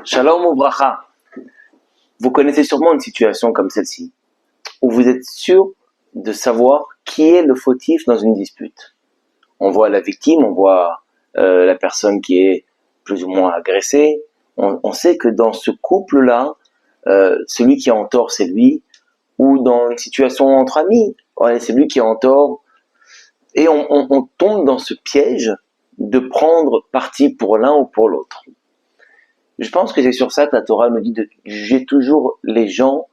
Shalom Ouvracha. Vous connaissez sûrement une situation comme celle-ci, où vous êtes sûr de savoir qui est le fautif dans une dispute. On voit la victime, on voit la personne qui est plus ou moins agressée. On sait que dans ce couple-là, celui qui est en tort, c'est lui, ou dans une situation entre amis, ouais, c'est lui qui est en tort. Et on tombe dans ce piège de prendre parti pour l'un ou pour l'autre. Je pense que c'est sur ça que la Torah nous dit de juger toujours les gens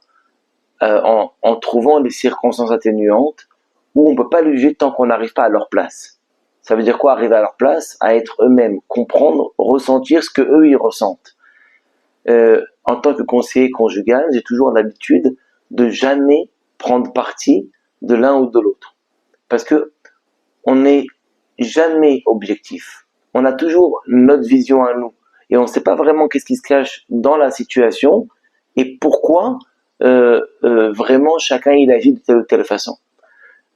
en trouvant des circonstances atténuantes où on ne peut pas les juger tant qu'on n'arrive pas à leur place. Ça veut dire quoi, arriver à leur place? À être eux-mêmes, comprendre, ressentir ce que eux ils ressentent. En tant que conseiller conjugal, j'ai toujours l'habitude de jamais prendre parti de l'un ou de l'autre. Parce que on n'est jamais objectif. On a toujours notre vision à nous. Et on ne sait pas vraiment qu'est-ce qui se cache dans la situation et pourquoi vraiment chacun il agit de telle ou telle façon.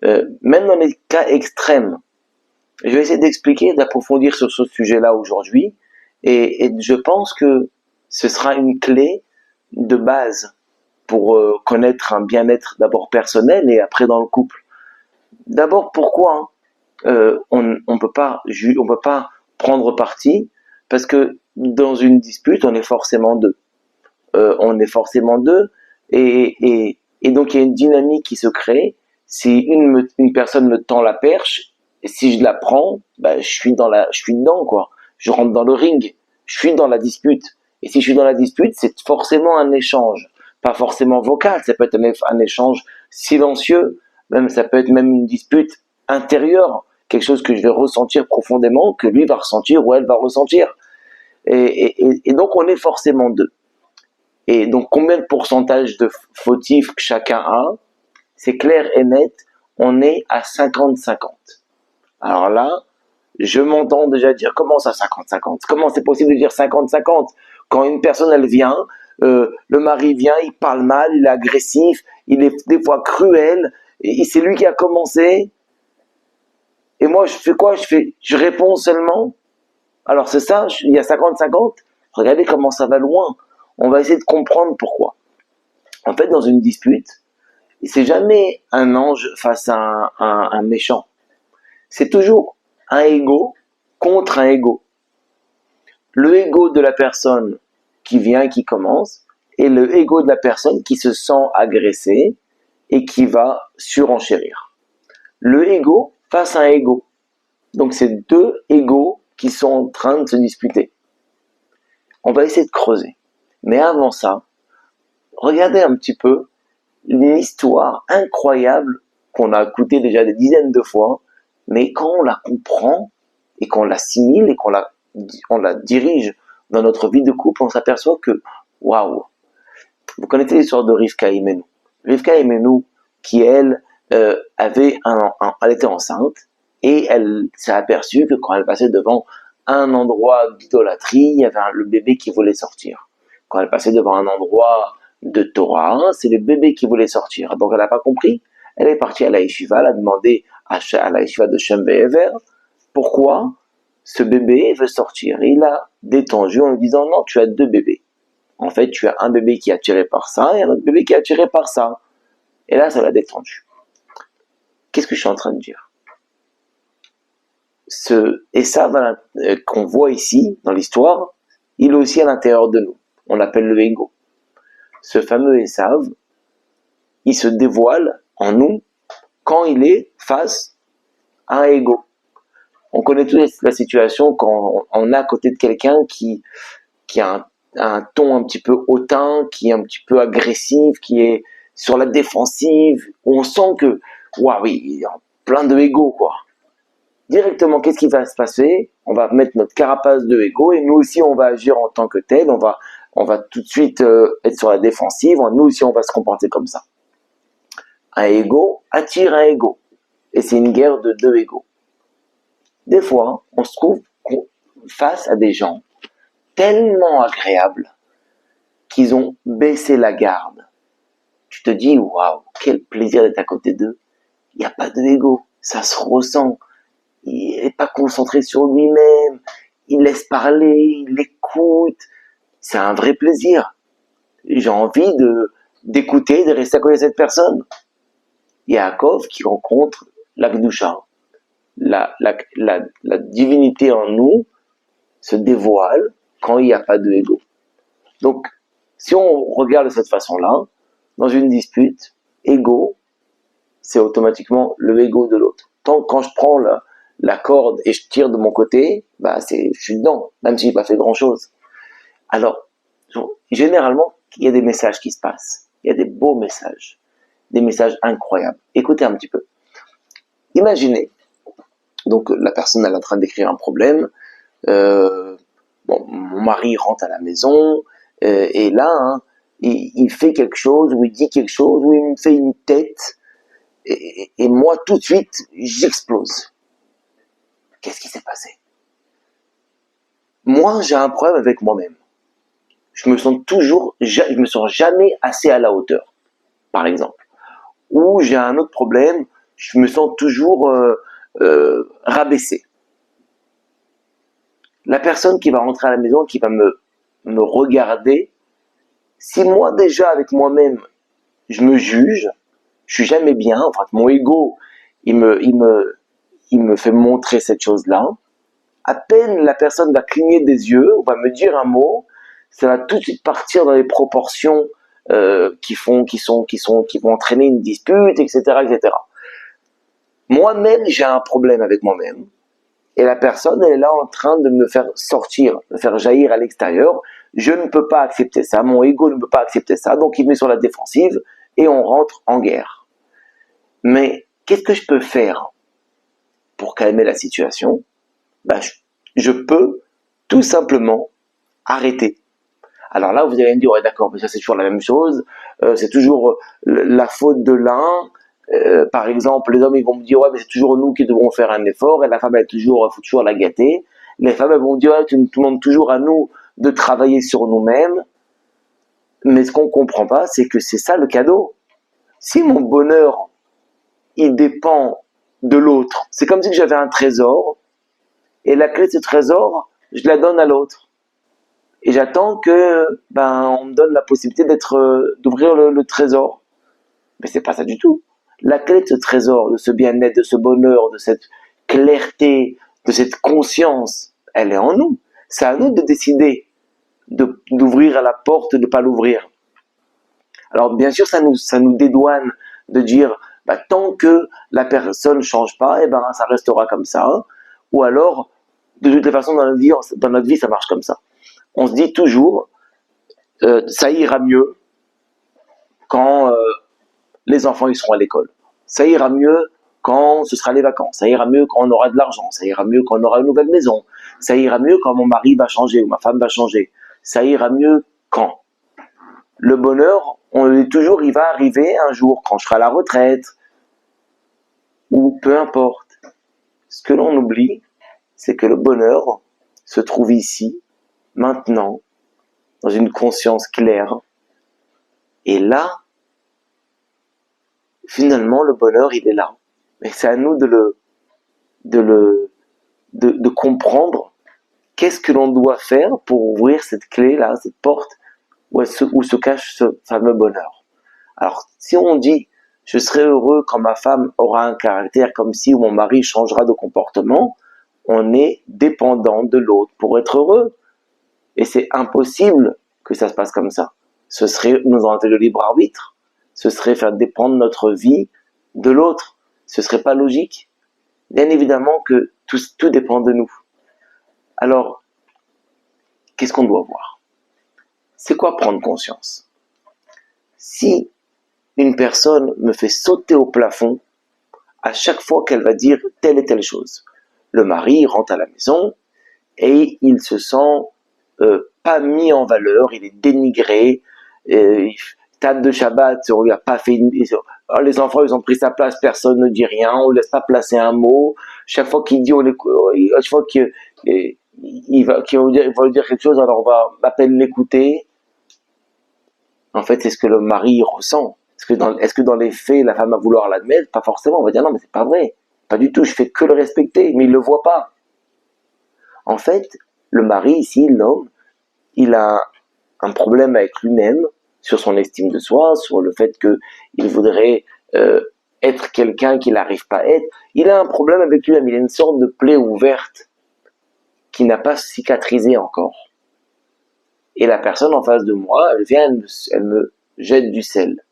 Même dans les cas extrêmes, je vais essayer d'expliquer, d'approfondir sur ce sujet-là aujourd'hui et je pense que ce sera une clé de base pour connaître un bien-être d'abord personnel et après dans le couple. D'abord, pourquoi on peut pas prendre parti parce que dans une dispute on est forcément deux. Et donc il y a une dynamique qui se crée. Si une personne me tend la perche, et si je la prends, bah, je suis dedans quoi. Je rentre dans le ring, je suis dans la dispute. Et si je suis dans la dispute, c'est forcément un échange, pas forcément vocal. Ça peut être un échange silencieux, même ça peut être même une dispute intérieure, quelque chose que je vais ressentir profondément, que lui va ressentir ou elle va ressentir. Et donc on est forcément deux. Et donc, combien de pourcentage de fautifs que chacun a? C'est clair et net, on est à 50-50. Alors là, je m'entends déjà dire, comment ça 50-50? Comment c'est possible de dire 50-50? Quand une personne, elle vient, le mari vient, il parle mal, il est agressif, il est des fois cruel, et c'est lui qui a commencé, et moi, je fais quoi? Je réponds seulement. Alors c'est ça, il y a 50-50. Regardez comment ça va loin. On va essayer de comprendre pourquoi. En fait, dans une dispute, c'est jamais un ange face à un méchant. C'est toujours un ego contre un ego. Le ego de la personne qui vient, qui commence, et le ego de la personne qui se sent agressée et qui va surenchérir. Le ego face à un ego. Donc c'est deux égos qui sont en train de se disputer. On va essayer de creuser. Mais avant ça, regardez un petit peu une histoire incroyable qu'on a écoutée déjà des dizaines de fois, mais quand on la comprend et qu'on l'assimile et on la dirige dans notre vie de couple, on s'aperçoit que, waouh, vous connaissez l'histoire de Rivka Imenu. Rivka Imenu, qui elle elle était enceinte et elle s'est aperçue que quand elle passait devant un endroit d'idolâtrie, il y avait le bébé qui voulait sortir. Quand elle passait devant un endroit de Torah, c'est le bébé qui voulait sortir. Donc elle n'a pas compris. Elle est partie à la yeshiva, elle a demandé à la yeshiva de Shem Be'ever pourquoi ce bébé veut sortir. Et il a détendu en lui disant non, tu as deux bébés. En fait, tu as un bébé qui est attiré par ça et un autre bébé qui est attiré par ça. Et là, ça l'a détendu. Qu'est-ce que je suis en train de dire? Et ça, qu'on voit ici, dans l'histoire, il est aussi à l'intérieur de nous. On l'appelle le ego. Ce fameux Esav, il se dévoile en nous quand il est face à un ego. On connaît tous la situation quand on est à côté de quelqu'un qui a un ton un petit peu hautain, qui est un petit peu agressif, qui est sur la défensive, où on sent que, waouh, oui, il y a plein de ego, quoi. Directement, qu'est-ce qui va se passer? On va mettre notre carapace de ego et nous aussi, on va agir en tant que tel. On va tout de suite être sur la défensive. Nous aussi, on va se comporter comme ça. Un ego attire un ego. Et c'est une guerre de deux égos. Des fois, on se trouve face à des gens tellement agréables qu'ils ont baissé la garde. Tu te dis, waouh, quel plaisir d'être à côté d'eux. Il n'y a pas de ego. Ça se ressent. Il n'est pas concentré sur lui-même, il laisse parler, il écoute, c'est un vrai plaisir. J'ai envie d'écouter, de rester à côté de cette personne. Yaakov qui rencontre la Gdusha, la divinité en nous se dévoile quand il n'y a pas de ego. Donc, si on regarde de cette façon-là, dans une dispute, ego, c'est automatiquement le ego de l'autre. Tant que quand je prends la corde et je tire de mon côté, je suis dedans, même si j'ai pas fait grand-chose. Alors, généralement, il y a des messages qui se passent. Il y a des beaux messages. Des messages incroyables. Écoutez un petit peu. Imaginez, donc la personne elle est en train d'écrire un problème, mon mari rentre à la maison, et là, il fait quelque chose, ou il dit quelque chose, ou il me fait une tête, et moi tout de suite, j'explose. Qu'est-ce qui s'est passé? Moi, j'ai un problème avec moi-même. Je me sens jamais assez à la hauteur, par exemple. Ou j'ai un autre problème, je me sens toujours rabaissé. La personne qui va rentrer à la maison, qui va me regarder, si moi déjà avec moi-même, je me juge, je suis jamais bien, enfin mon ego, il me fait montrer cette chose-là, à peine la personne va cligner des yeux, ou va me dire un mot, ça va tout de suite partir dans les proportions qui vont entraîner une dispute, etc., etc. Moi-même, j'ai un problème avec moi-même. Et la personne, elle est là en train de me faire sortir, de me faire jaillir à l'extérieur. Je ne peux pas accepter ça, mon ego ne peut pas accepter ça, donc il me met sur la défensive et on rentre en guerre. Mais qu'est-ce que je peux faire pour calmer la situation? Je peux tout simplement arrêter. Alors là, vous allez me dire, ouais, d'accord, mais ça c'est toujours la même chose, c'est toujours la faute de l'un. Par exemple, les hommes ils vont me dire, ouais, mais c'est toujours nous qui devrons faire un effort, et la femme faut toujours la gâter. Les femmes elles vont me dire, ouais, tu nous demandes toujours à nous de travailler sur nous-mêmes. Mais ce qu'on comprend pas, c'est que c'est ça le cadeau. Si mon bonheur, il dépend de l'autre, c'est comme si j'avais un trésor, et la clé de ce trésor, je la donne à l'autre. Et j'attends que on me donne la possibilité d'ouvrir le trésor. Mais c'est pas ça du tout. La clé de ce trésor, de ce bien-être, de ce bonheur, de cette clarté, de cette conscience, elle est en nous. C'est à nous de décider d'ouvrir la porte, de ne pas l'ouvrir. Alors bien sûr, ça nous dédouane de dire, tant que la personne ne change pas, ça restera comme ça. Hein. Ou alors, de toutes les façons, dans notre vie, ça marche comme ça. On se dit toujours, ça ira mieux quand les enfants ils seront à l'école. Ça ira mieux quand ce sera les vacances. Ça ira mieux quand on aura de l'argent. Ça ira mieux quand on aura une nouvelle maison. Ça ira mieux quand mon mari va changer ou ma femme va changer. Ça ira mieux quand. Le bonheur, on est toujours, il va arriver un jour quand je serai à la retraite ou peu importe. Ce que l'on oublie, c'est que le bonheur se trouve ici, maintenant, dans une conscience claire. Et là, finalement, le bonheur, il est là. Mais c'est à nous de comprendre qu'est-ce que l'on doit faire pour ouvrir cette clé-là, cette porte, où se cache ce fameux bonheur. Alors, si on dit, je serai heureux quand ma femme aura un caractère comme ci, ou mon mari changera de comportement, on est dépendant de l'autre pour être heureux. Et c'est impossible que ça se passe comme ça. Ce serait nous enlever le libre arbitre. Ce serait faire dépendre notre vie de l'autre. Ce serait pas logique. Bien évidemment que tout dépend de nous. Alors, qu'est-ce qu'on doit voir? C'est quoi prendre conscience? Si une personne me fait sauter au plafond à chaque fois qu'elle va dire telle et telle chose, le mari rentre à la maison et il se sent pas mis en valeur, il est dénigré, table de Shabbat, on lui a pas fait les enfants ils ont pris sa place, personne ne dit rien, on ne laisse pas placer un mot, chaque fois qu'il dit, chaque fois qu'il va dire quelque chose, alors on va à peine l'écouter. En fait, c'est ce que le mari ressent. Est-ce que dans les faits, la femme va vouloir l'admettre? Pas forcément, on va dire non, mais c'est pas vrai. Pas du tout, je fais que le respecter, mais il le voit pas. En fait, le mari ici, l'homme, il a un problème avec lui-même, sur son estime de soi, sur le fait qu'il voudrait être quelqu'un qu'il n'arrive pas à être. Il a un problème avec lui-même, il a une sorte de plaie ouverte qui n'a pas cicatrisé encore. Et la personne en face de moi, elle vient, elle me jette du sel.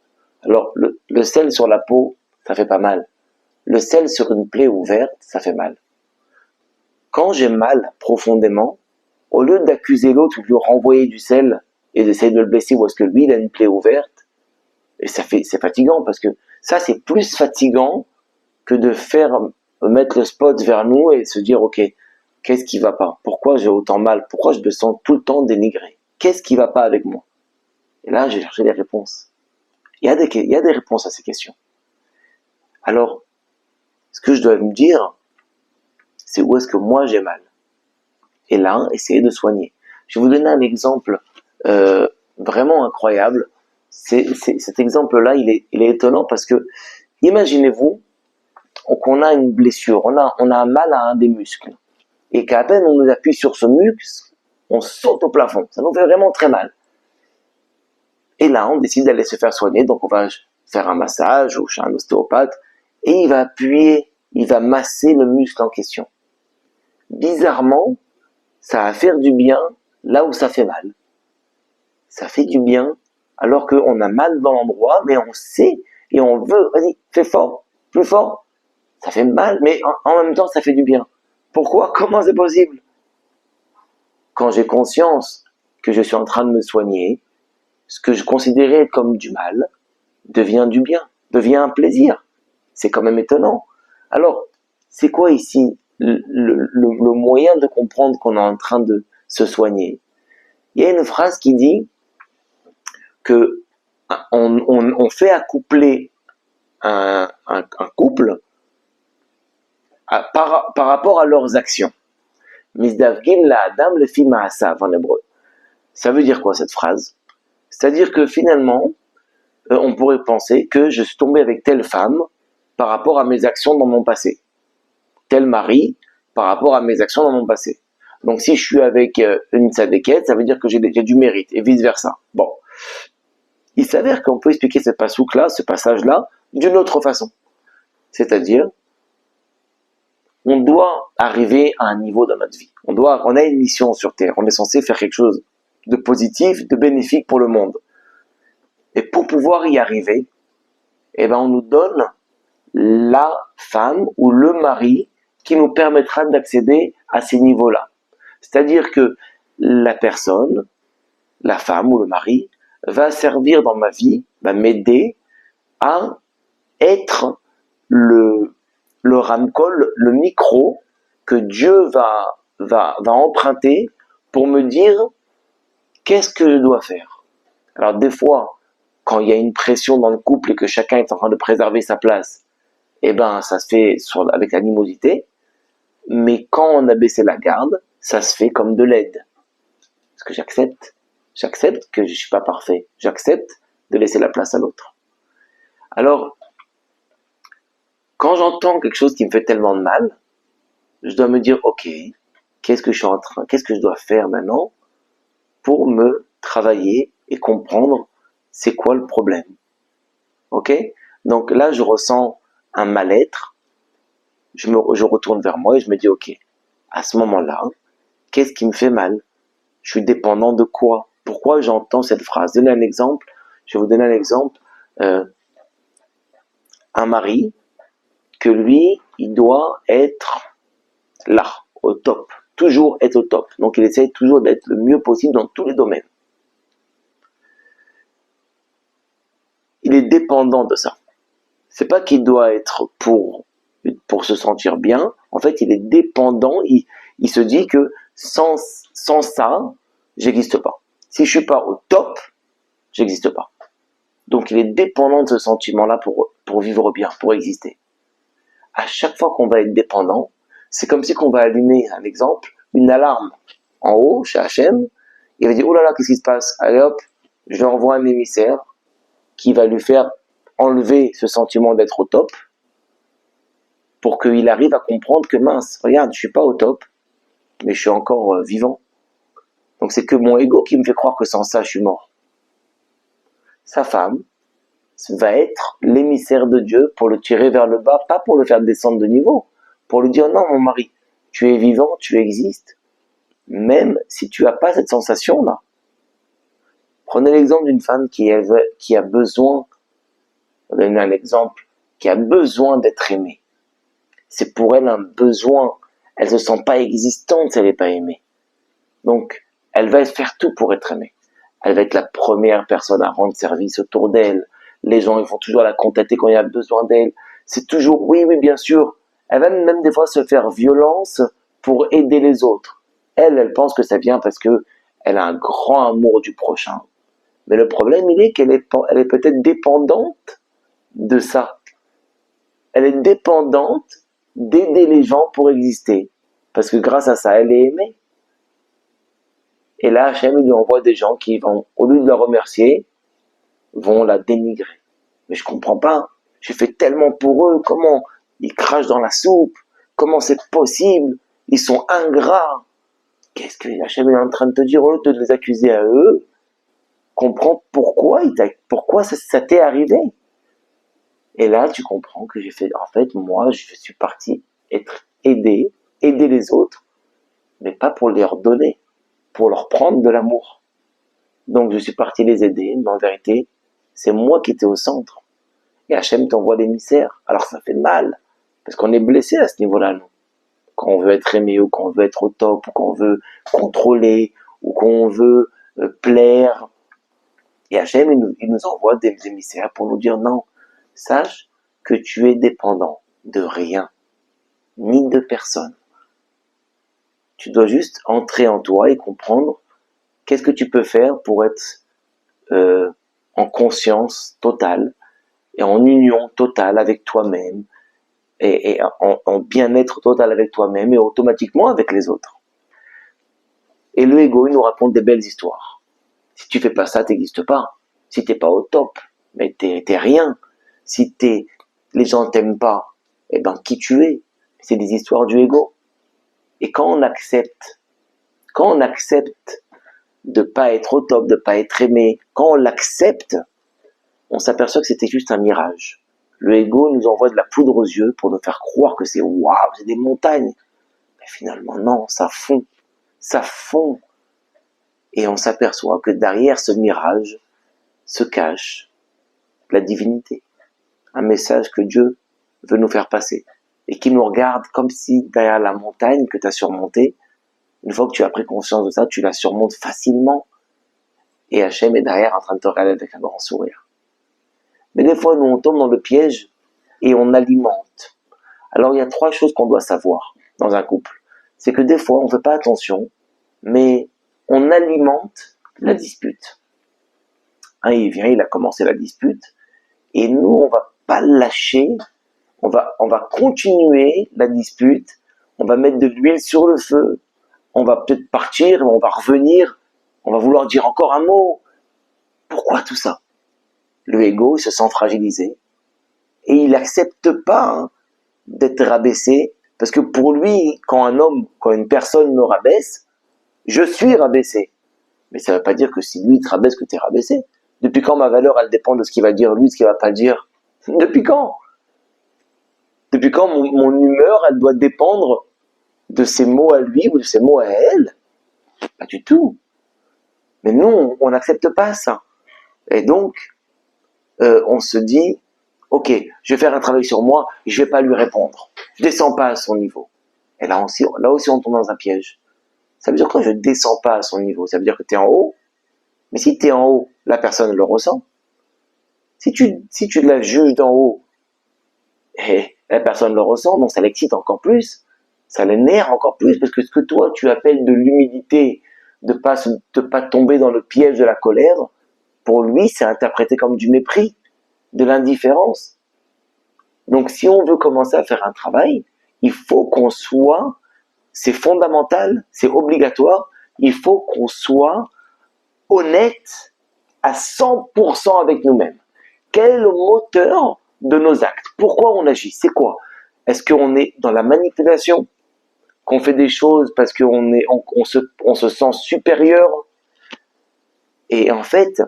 Alors, le sel sur la peau, ça fait pas mal. Le sel sur une plaie ouverte, ça fait mal. Quand j'ai mal profondément, au lieu d'accuser l'autre ou de lui renvoyer du sel et d'essayer de le blesser parce que lui, il a une plaie ouverte, et c'est fatigant parce que ça, c'est plus fatigant que de mettre le spot vers nous et se dire, ok, qu'est-ce qui va pas? Pourquoi j'ai autant mal? Pourquoi je me sens tout le temps dénigré? Qu'est-ce qui va pas avec moi? Et là, j'ai cherché des réponses. Il y a des réponses à ces questions. Alors, ce que je dois me dire, c'est où est-ce que moi j'ai mal? Et là, essayer de soigner. Je vais vous donner un exemple vraiment incroyable. Cet exemple-là, il est étonnant parce que, imaginez-vous qu'on a une blessure, on a un mal à un des muscles, et qu'à peine on nous appuie sur ce muscle, on saute au plafond. Ça nous fait vraiment très mal. Et là, on décide d'aller se faire soigner, donc on va faire un massage ou chez un ostéopathe, et il va appuyer, il va masser le muscle en question. Bizarrement, ça va faire du bien là où ça fait mal. Ça fait du bien alors qu'on a mal dans l'endroit, mais on sait et on veut, vas-y, fais fort, plus fort. Ça fait mal, mais en même temps, ça fait du bien. Pourquoi? Comment c'est possible? Quand j'ai conscience que je suis en train de me soigner, ce que je considérais comme du mal devient du bien, devient un plaisir. C'est quand même étonnant. Alors, c'est quoi ici le moyen de comprendre qu'on est en train de se soigner? Il y a une phrase qui dit que on fait accoupler un couple par rapport à leurs actions. Misdavgin la adam le fi ma'asav en hébreu. Ça veut dire quoi cette phrase? C'est-à-dire que finalement, on pourrait penser que je suis tombé avec telle femme par rapport à mes actions dans mon passé. Tel mari par rapport à mes actions dans mon passé. Donc si je suis avec une tzadékette, ça veut dire que j'ai du mérite, et vice-versa. Bon. Il s'avère qu'on peut expliquer ce passage-là, d'une autre façon. C'est-à-dire, on doit arriver à un niveau dans notre vie. On a une mission sur Terre. On est censé faire quelque chose de positif, de bénéfique pour le monde. Et pour pouvoir y arriver, on nous donne la femme ou le mari qui nous permettra d'accéder à ces niveaux-là. C'est-à-dire que la personne, la femme ou le mari, va servir dans ma vie, va m'aider à être le ramcol, le micro que Dieu va emprunter pour me dire qu'est-ce que je dois faire. Alors des fois, quand il y a une pression dans le couple et que chacun est en train de préserver sa place, ça se fait avec animosité, mais quand on a baissé la garde, ça se fait comme de l'aide. Parce que j'accepte que je suis pas parfait, j'accepte de laisser la place à l'autre. Alors, quand j'entends quelque chose qui me fait tellement de mal, je dois me dire, ok, qu'est-ce que je dois faire maintenant pour me travailler et comprendre c'est quoi le problème. Ok? Donc là, je ressens un mal-être, je retourne vers moi et je me dis, ok, à ce moment-là, qu'est-ce qui me fait mal? Je suis dépendant de quoi? Pourquoi j'entends cette phrase? Je vais vous donner un exemple. Un mari, que lui, il doit être là, au top. Toujours être au top. Donc il essaie toujours d'être le mieux possible dans tous les domaines. Il est dépendant de ça. C'est pas qu'il doit être pour se sentir bien. En fait, il est dépendant. Il se dit que sans ça, j'existe pas. Si je suis pas au top, j'existe pas. Donc il est dépendant de ce sentiment-là pour vivre bien, pour exister. À chaque fois qu'on va être dépendant, c'est comme si qu'on va allumer, un exemple, une alarme en haut, chez Hachem. Il va dire, oh là là, qu'est-ce qui se passe? Allez hop, je envoie un émissaire qui va lui faire enlever ce sentiment d'être au top pour qu'il arrive à comprendre que mince, regarde, je suis pas au top, mais je suis encore vivant. Donc Donc c'est que mon ego qui me fait croire que sans ça, je suis mort. Sa femme va être l'émissaire de Dieu pour le tirer vers le bas, pas pour le faire descendre de niveau, pour lui dire non mon mari, tu es vivant, tu existes, même si tu n'as pas cette sensation-là. Prenez l'exemple d'une femme qui a besoin, on va donner un exemple, qui a besoin d'être aimée. C'est pour elle un besoin, elle ne se sent pas existante si elle n'est pas aimée. Donc, elle va faire tout pour être aimée. Elle va être la première personne à rendre service autour d'elle. Les gens, ils vont toujours la contacter quand il y a besoin d'elle. C'est toujours, oui, bien sûr. Elle va même des fois se faire violence pour aider les autres. Elle pense que ça vient parce que elle a un grand amour du prochain. Mais le problème, il est qu'elle est peut-être dépendante de ça. Elle est dépendante d'aider les gens pour exister. Parce que grâce à ça, elle est aimée. Et là, Hachem, il lui envoie des gens qui vont, au lieu de la remercier, vont la dénigrer. Mais je comprends pas. J'ai fait tellement pour eux. Comment ils crachent dans la soupe? Comment c'est possible? Ils sont ingrats. Qu'est-ce que Hachem est en train de te dire? Au lieu de les accuser à eux, comprends pourquoi ça t'est arrivé. Et là, tu comprends que j'ai fait, en fait, moi, je suis parti aider les autres, mais pas pour leur donner, pour leur prendre de l'amour. Donc, je suis parti les aider, mais en vérité, c'est moi qui étais au centre. Et Hachem t'envoie l'émissaire. Alors, ça fait mal, parce qu'on est blessé à ce niveau-là, nous. Quand on veut être aimé, ou quand on veut être au top, ou qu'on veut contrôler, ou qu'on veut plaire. Et Hachem, il nous envoie des émissaires pour nous dire non, sache que tu es dépendant de rien, ni de personne. Tu dois juste entrer en toi et comprendre qu'est-ce que tu peux faire pour être en conscience totale et en union totale avec toi-même et en bien-être total avec toi-même et automatiquement avec les autres. Et le ego, il nous raconte des belles histoires. Si tu fais pas ça, t'existes pas. Si t'es pas au top, mais t'es rien. Si les gens t'aiment pas, eh ben qui tu es? C'est des histoires du ego. Et quand on accepte de pas être au top, de pas être aimé, quand on l'accepte, on s'aperçoit que c'était juste un mirage. Le ego nous envoie de la poudre aux yeux pour nous faire croire que c'est waouh, c'est des montagnes. Mais finalement, non, ça fond. Et on s'aperçoit que derrière ce mirage se cache la divinité. Un message que Dieu veut nous faire passer. Et qui nous regarde comme si derrière la montagne que tu as surmontée, une fois que tu as pris conscience de ça, tu la surmontes facilement. Et Hachem est derrière en train de te regarder avec un grand sourire. Mais des fois, nous, on tombe dans le piège et on alimente. Alors, il y a 3 choses qu'on doit savoir dans un couple. C'est que des fois, on ne fait pas attention, mais on alimente la dispute. Il vient, il a commencé la dispute, et nous, on va pas lâcher, on va continuer la dispute, on va mettre de l'huile sur le feu, on va peut-être partir, on va revenir, on va vouloir dire encore un mot. Pourquoi tout ça? Le ego, il se sent fragilisé, et il n'accepte pas d'être rabaissé, parce que pour lui, quand une personne me rabaisse, je suis rabaissé. Mais ça ne veut pas dire que si lui te rabaisse, que tu es rabaissé. Depuis quand ma valeur, elle dépend de ce qu'il va dire lui, de ce qu'il va pas dire? Depuis quand? Depuis quand mon humeur, elle doit dépendre de ses mots à lui ou de ses mots à elle? Pas du tout. Mais nous, on n'accepte pas ça. Et donc, on se dit, ok, je vais faire un travail sur moi, je vais pas lui répondre. Je descends pas à son niveau. Et là aussi, on tombe dans un piège. Ça veut dire que je descends pas à son niveau. Ça veut dire que tu es en haut. Mais si tu es en haut, la personne le ressent. Si tu la juges d'en haut, et la personne le ressent, donc ça l'excite encore plus, ça l'énerve encore plus, parce que ce que toi tu appelles de l'humilité, de pas tomber dans le piège de la colère, pour lui c'est interprété comme du mépris, de l'indifférence. Donc si on veut commencer à faire un travail, il faut qu'on soit, c'est fondamental, c'est obligatoire, il faut qu'on soit honnête à 100% avec nous-mêmes. Quel est le moteur de nos actes? Pourquoi on agit? C'est quoi? Est-ce qu'on est dans la manipulation? qu'on fait des choses parce on se sent supérieur. Et en fait,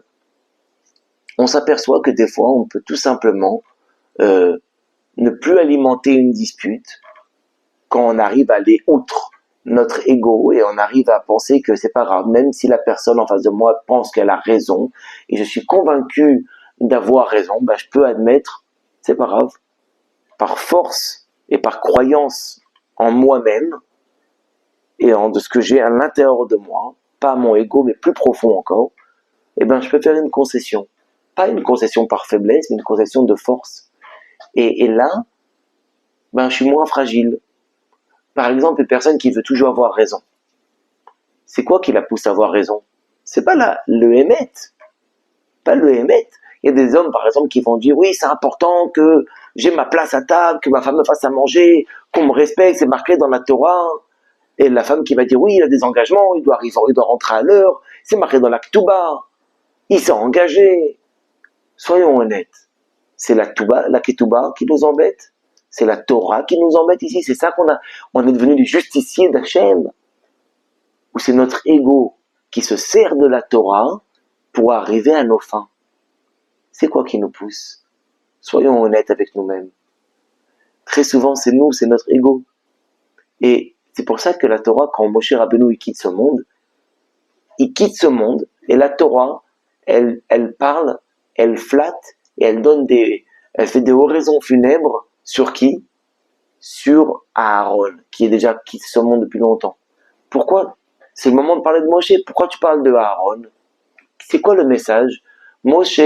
on s'aperçoit que des fois, on peut tout simplement ne plus alimenter une dispute quand on arrive à aller outre notre ego et on arrive à penser que c'est pas grave, même si la personne en face de moi pense qu'elle a raison et je suis convaincu d'avoir raison, bah, je peux admettre, c'est pas grave, par force et par croyance en moi-même et de ce que j'ai à l'intérieur de moi, pas mon ego mais plus profond encore, eh ben je peux faire une concession, pas une concession par faiblesse, mais une concession de force. Et là, ben je suis moins fragile. Par exemple, une personne qui veut toujours avoir raison. C'est quoi qui la pousse à avoir raison? C'est pas le émettre, pas le émettre. Il y a des hommes, par exemple, qui vont dire oui, c'est important que j'ai ma place à table, que ma femme me fasse à manger, qu'on me respecte, c'est marqué dans la Torah. Et la femme qui va dire oui, il a des engagements, il doit rentrer à l'heure, c'est marqué dans la Ketouba, il s'est engagé. Soyons honnêtes, c'est la Ketouba qui nous embête, c'est la Torah qui nous embête ici, c'est ça on est devenu des justiciers d'Hachem, ou c'est notre ego qui se sert de la Torah pour arriver à nos fins. C'est quoi qui nous pousse? Soyons honnêtes avec nous-mêmes. Très souvent, c'est nous, c'est notre ego. Et c'est pour ça que la Torah, quand Moshe Rabbeinu il quitte ce monde, et la Torah, elle parle, elle flatte, et elle fait des oraisons funèbres sur qui? Sur Aaron, qui est déjà quitté ce monde depuis longtemps. Pourquoi? C'est le moment de parler de Moshe. Pourquoi tu parles de Aaron? C'est quoi le message? Moshe,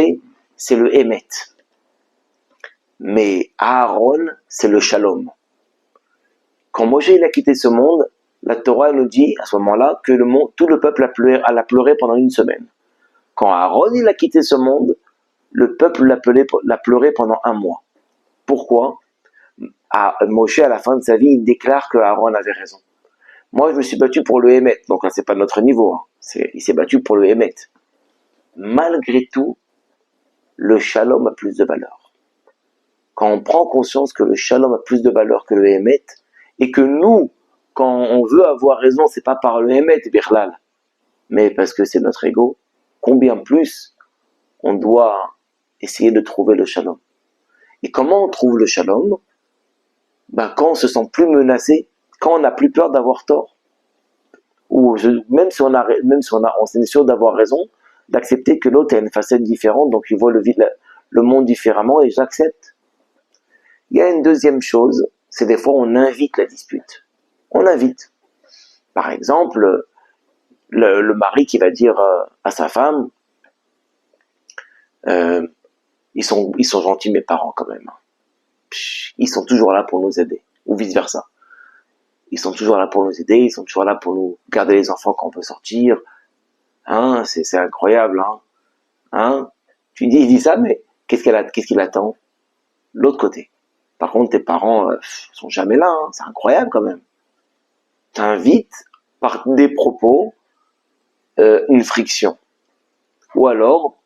c'est le Hémet. Mais Aaron, c'est le Shalom. Quand Moshe il a quitté ce monde, la Torah nous dit à ce moment-là que tout le peuple a pleuré pendant une semaine. Quand Aaron il a quitté ce monde, le peuple l'a pleuré pendant un mois. Pourquoi? Moshe, à la fin de sa vie, il déclare que Aaron avait raison. Moi, je me suis battu pour le Hémet, donc là, c'est pas notre niveau. Il s'est battu pour le Hémet. Malgré tout, le Shalom a plus de valeur. Quand on prend conscience que le Shalom a plus de valeur que le Hémet, et que nous, quand on veut avoir raison, c'est pas par le Hémet, Birlal, mais parce que c'est notre ego, combien plus on doit essayer de trouver le Shalom. Et comment on trouve le Shalom? Quand on se sent plus menacé, quand on n'a plus peur d'avoir tort, ou même si on est sûr d'avoir raison, d'accepter que l'autre a une facette différente, donc il voit le monde différemment, et j'accepte. Il y a une deuxième chose, c'est des fois on invite la dispute. On invite. Par exemple, le mari qui va dire à sa femme, ils sont gentils mes parents quand même. Ils sont toujours là pour nous aider, ou vice versa. Ils sont toujours là pour nous aider, ils sont toujours là pour nous garder les enfants quand on peut sortir. Hein, c'est incroyable, hein. Hein? Il dit ça, mais qu'est-ce qu'il attend? L'autre côté. Par contre, tes parents sont jamais là, hein. C'est incroyable quand même. T'invites par des propos une friction. Ou alors,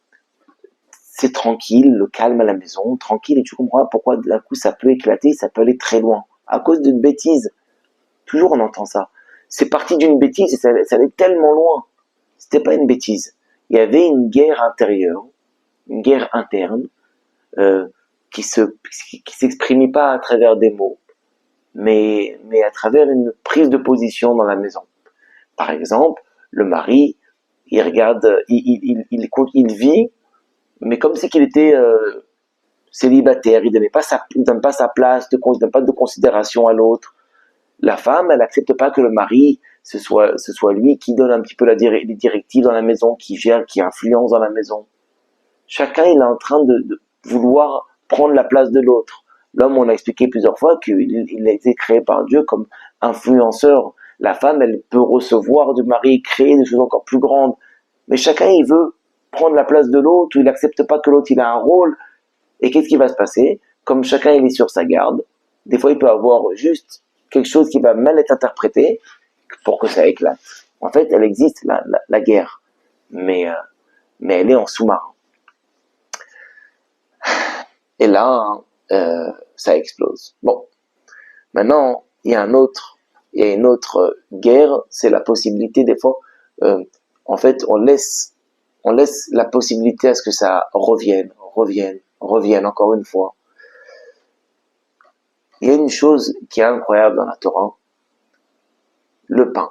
c'est tranquille, le calme à la maison, tranquille, et tu comprends pourquoi d'un coup ça peut éclater, ça peut aller très loin. À cause d'une bêtise. Toujours on entend ça. C'est parti d'une bêtise et ça allait tellement loin. C'était pas une bêtise. Il y avait une guerre intérieure, une guerre interne, qui s'exprimait pas à travers des mots, mais à travers une prise de position dans la maison. Par exemple, le mari, il regarde, il vit, mais comme si qu'il était célibataire, il donne pas sa place, il donne pas de considération à l'autre. La femme, elle accepte pas que le mari, ce soit lui qui donne un petit peu les directives dans la maison, qui gère, qui influence dans la maison. Chacun, il est en train de vouloir prendre la place de l'autre. L'homme, on a expliqué plusieurs fois qu'il a été créé par Dieu comme influenceur. La femme, elle peut recevoir du mari, créer des choses encore plus grandes. Mais chacun, il veut prendre la place de l'autre, ou il n'accepte pas que l'autre, il a un rôle. Et qu'est-ce qui va se passer? Comme chacun, il est sur sa garde, des fois, il peut avoir juste quelque chose qui va mal être interprété pour que ça éclate. En fait, elle existe, la guerre. Mais elle est en sous-marin. Et là, ça explose. Bon, maintenant, il y a un autre Il y a une autre guerre, c'est la possibilité des fois, en fait, on laisse la possibilité à ce que ça revienne encore une fois. Il y a une chose qui est incroyable dans la Torah, le pain.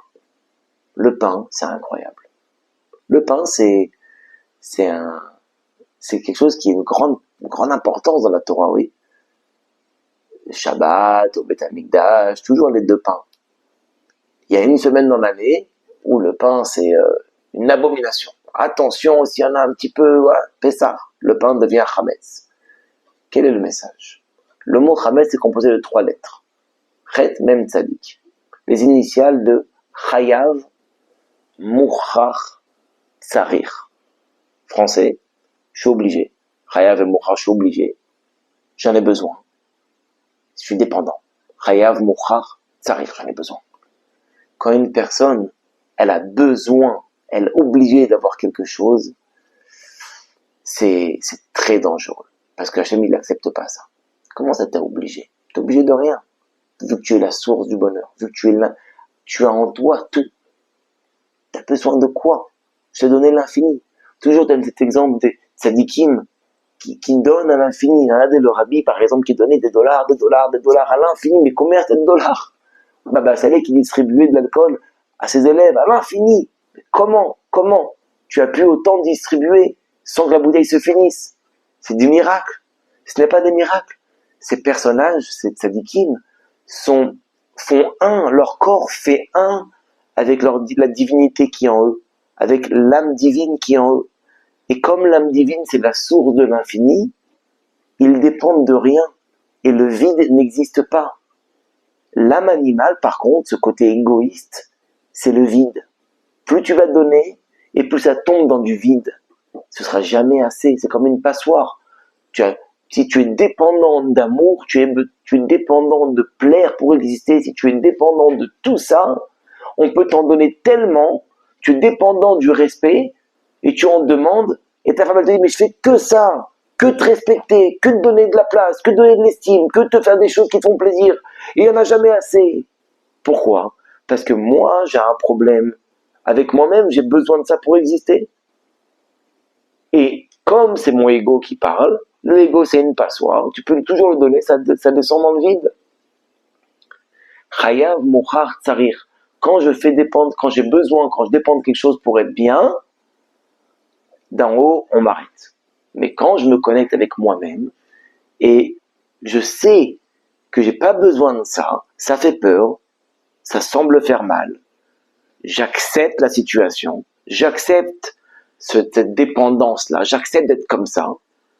Le pain, c'est incroyable. Le pain, c'est quelque chose qui a une grande importance dans la Torah, oui. Shabbat, au Beth Amikdash, toujours les deux pains. Il y a une semaine dans l'année où le pain, c'est une abomination. Attention, s'il y en a un petit peu, ouais, Pessah, le pain devient Chametz. Quel est le message? Le mot Chametz est composé de 3 lettres. Chet, Mem, Tzadik. Les initiales de Chayav, Mouchach, Tsarir. Français, je suis obligé. Chayav et Mouchach, je suis obligé. J'en ai besoin. Je suis dépendant. Chayav, Mouchach, Tsarir, j'en ai besoin. Quand une personne, elle a besoin, elle est obligée d'avoir quelque chose, c'est très dangereux. Parce que Hachem, il n'accepte pas ça. Comment ça t'es obligé? T'es obligé de rien. Vu que tu es la source du bonheur, vu que tu as en toi tout. T'as besoin de quoi? Je t'ai donné l'infini. Toujours dans cet exemple des tzadikim qui donnent à l'infini. Il y en a le rabbi, par exemple, qui donnait des dollars à l'infini. Mais combien c'est de dollars? Baba Saleh qui distribuait de l'alcool à ses élèves à l'infini. Comment tu as pu autant distribuer sans que la bouteille se finisse? C'est du miracle. Ce n'est pas des miracles. Ces personnages, ces tzadikim, font un, leur corps fait un avec la divinité qui est en eux, avec l'âme divine qui est en eux. Et comme l'âme divine, c'est la source de l'infini, ils dépendent de rien. Et le vide n'existe pas. L'âme animale, par contre, ce côté égoïste, c'est le vide. Plus tu vas donner, et plus ça tombe dans du vide. Ce sera jamais assez. C'est comme une passoire. Si tu es dépendant d'amour, tu es dépendant de plaire pour exister, si tu es dépendant de tout ça, on peut t'en donner tellement, tu es dépendant du respect, et tu en demandes, et ta femme te dit, mais je fais que ça, que te respecter, que te donner de la place, que te donner de l'estime, que te faire des choses qui te font plaisir, et il n'y en a jamais assez. Pourquoi? Parce que moi, j'ai un problème avec moi-même, j'ai besoin de ça pour exister. Et comme c'est mon ego qui parle, le ego c'est une passoire, tu peux toujours le donner, ça descend dans le vide. Chayav, Mouchach, Tsarir. Quand je fais dépendre, quand j'ai besoin, quand je dépends de quelque chose pour être bien, d'en haut, on m'arrête. Mais quand je me connecte avec moi-même, et je sais que j'ai pas besoin de ça, ça fait peur, ça semble faire mal, j'accepte la situation, j'accepte cette dépendance-là, j'accepte d'être comme ça,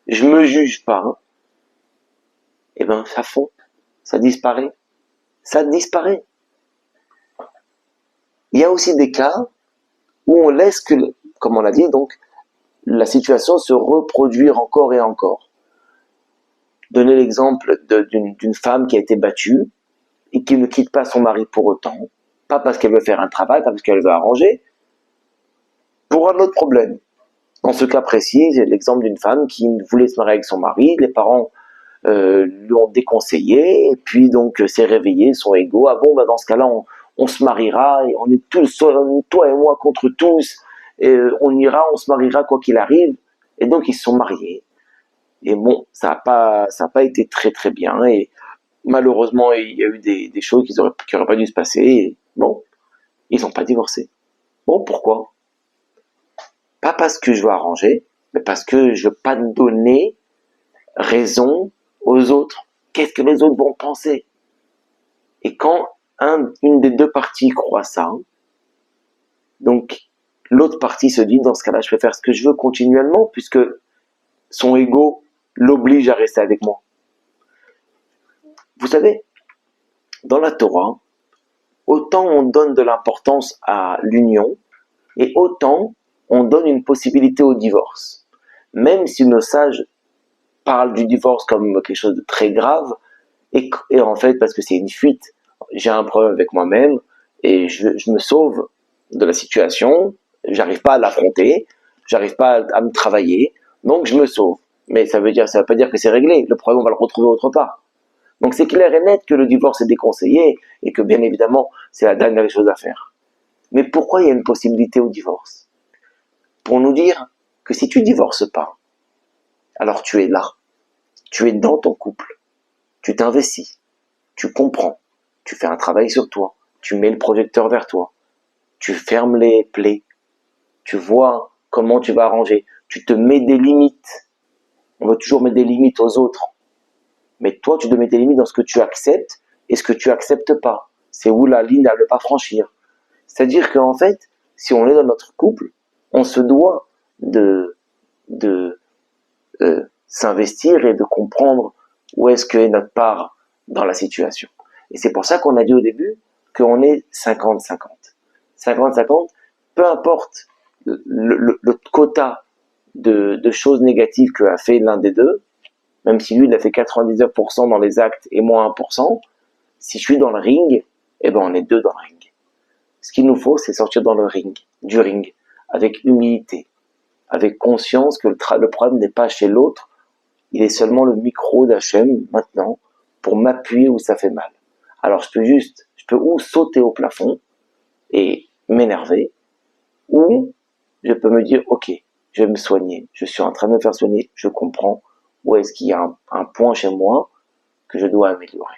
je me juge pas, et ben ça fond, ça disparaît. Il y a aussi des cas où on laisse que, comme on l'a dit, donc, la situation se reproduire encore et encore. Donner l'exemple d'une femme qui a été battue et qui ne quitte pas son mari pour autant, pas parce qu'elle veut faire un travail, pas parce qu'elle veut arranger, pour un autre problème. Dans ce cas précis, c'est l'exemple d'une femme qui voulait se marier avec son mari, les parents lui ont déconseillé, et puis donc s'est réveillé, son ego, ah bon, bah dans ce cas-là, on se mariera, et on est tous, toi et moi contre tous, et on se mariera quoi qu'il arrive, et donc ils se sont mariés. Et bon, ça a pas été très très bien, et malheureusement, il y a eu des choses qui auraient pas dû se passer, et bon, ils n'ont pas divorcé. Bon, pourquoi? Pas parce que je veux arranger, mais parce que je veux pas donner raison aux autres. Qu'est-ce que les autres vont penser? Et quand une des deux parties croit ça, donc l'autre partie se dit, dans ce cas-là, je peux faire ce que je veux continuellement, puisque son ego l'oblige à rester avec moi. Vous savez, dans la Torah, autant on donne de l'importance à l'union, et autant on donne une possibilité au divorce. Même si nos sages parlent du divorce comme quelque chose de très grave, et en fait, parce que c'est une fuite, j'ai un problème avec moi-même, et je me sauve de la situation, j'arrive pas à l'affronter, j'arrive pas à me travailler, donc je me sauve. Mais ça veut pas dire que c'est réglé, le problème on va le retrouver autre part. Donc c'est clair et net que le divorce est déconseillé et que bien évidemment c'est la dernière chose à faire. Mais pourquoi il y a une possibilité au divorce? Pour nous dire que si tu divorces pas, alors tu es là, tu es dans ton couple, tu t'investis, tu comprends, tu fais un travail sur toi, tu mets le projecteur vers toi, tu fermes les plaies, tu vois comment tu vas arranger, tu te mets des limites. On veut toujours mettre des limites aux autres. Mais toi, tu te mets des limites dans ce que tu acceptes et ce que tu acceptes pas. C'est où la ligne à ne pas franchir. C'est-à-dire qu'en fait, si on est dans notre couple, on se doit de s'investir et de comprendre où est-ce qu'est notre part dans la situation. Et c'est pour ça qu'on a dit au début qu'on est 50-50. 50-50, peu importe le quota de choses négatives qu'a fait l'un des deux, même si lui il a fait 99% dans les actes et moi 1%, si je suis dans le ring, eh ben on est deux dans le ring. Ce qu'il nous faut, c'est sortir dans le ring, du ring, avec humilité, avec conscience que le problème n'est pas chez l'autre, il est seulement le micro d'Hachem maintenant pour m'appuyer où ça fait mal. Alors je peux ou sauter au plafond et m'énerver, ou je peux me dire, ok, je vais me soigner, je suis en train de me faire soigner, je comprends où est-ce qu'il y a un point chez moi que je dois améliorer.